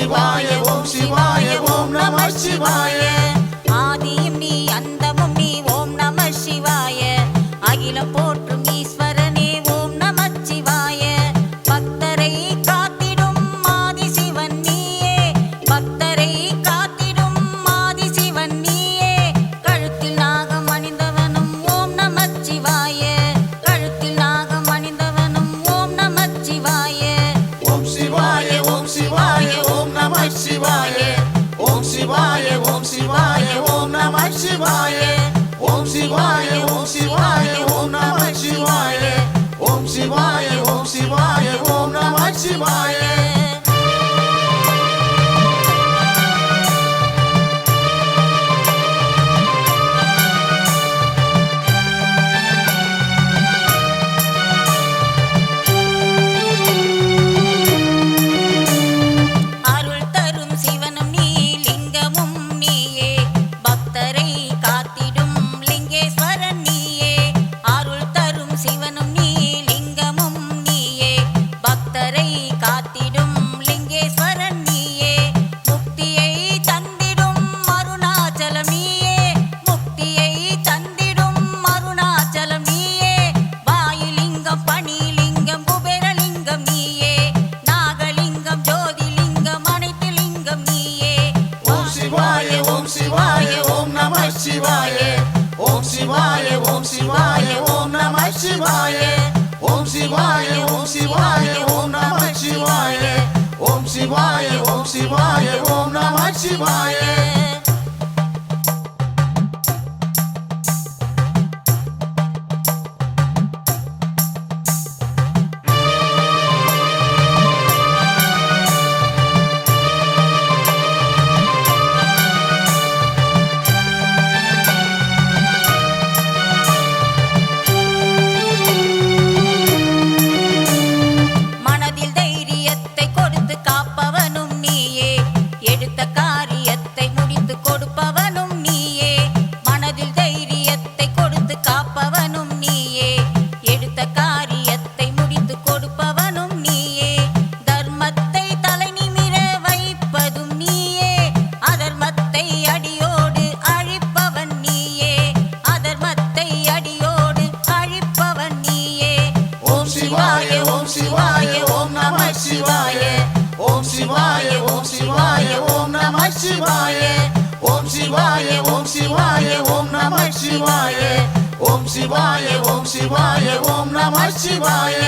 சிவாய ஓம் சிவாய ஓம் நம சிவாய ஆதியும் நீ அந்தமும் நீ ஓம் நம சிவாய அகிலம் போற்றும் ஈஸ்வரனே ஓம் நம சிவாய பக்தரை காத்திடும் ஆதி சிவன் நீயே பக்தரை காத்திடும் ஆதி சிவன் நீயே கழுத்தில் நாகம் அணிந்தவனும் ஓம் நம சிவாய கழுத்தில் நாகம் அணிந்தவனும் ஓம் நம சிவாய ஓம் சிவாய ஓம் சிவாய ஓம் நம சிவாய ஓம் சிவாய ஓம் சிவாய ஓம் நம சிவாய ஓம் சிவாய ஓம் சிவாய ஓம் நம சிவாய ஓம் சிவாய ஓம் சிவாய ஓம் நம சிவாய அருள் தரும் சிவனும் நீ லிங்கமும் நீயே பக்தரை காத்திடும் லிங்கேஸ்வரன் நீயே அருள் தரும் சிவனும் நீ லிங்கமும் நீயே பக்தரை காத்திடும் லிங்கேஸ்வரன் நீயே முக்தியை தந்திடும் அருணாச்சலம் நீயே முக்தியை தந்திடும் அருணாச்சலம் நீயே வாயுலிங்கம் பணிலிங்கம் குபேரலிங்கம் நீயே நாகலிங்கம் ஜோதிலிங்கம் அனைத்து லிங்கம் நீயே ஓம் சிவாய ஓம் சிவாய ஓம் நம சிவாய ஓம் சிவாய ஓம் சிவாய ஓம் நம சிவாய ஓம் சிவாய ஓம் சிவாய ஓம் நம சிவாய ஓம் சிவாய ஓம் சிவாய ஓம் நம சிவாய மனதில் தைரியத்தை கொடுத்து காப்பவனும் நீயே எடுத்த காரியத்தை முடித்து கொடுப்பவனும் நீயே மனதில் தைரியத்தை கொடுத்து காப்பவனும் நீயே எடுத்த காரியத்தை முடித்து கொடுப்பவனும் நீயே தர்மத்தை தலை நிமிர வைப்பதும் நீயே அதர்மத்தை அடியோடு அழிப்பவன் நீயே அதர்மத்தை அடியோடு அழிப்பவன் நீயே ஓம் சிவாய ஓம் சிவாய ஓம் நம சிவாய ஓம் சிவாய ஓம் சிவாய ஓம் நம சிவாய ஓம் சிவாய ஓம் சிவாய ஓம் நம சிவாய ஓம் சிவாய ஓம் சிவாய ஓம் நம சிவாய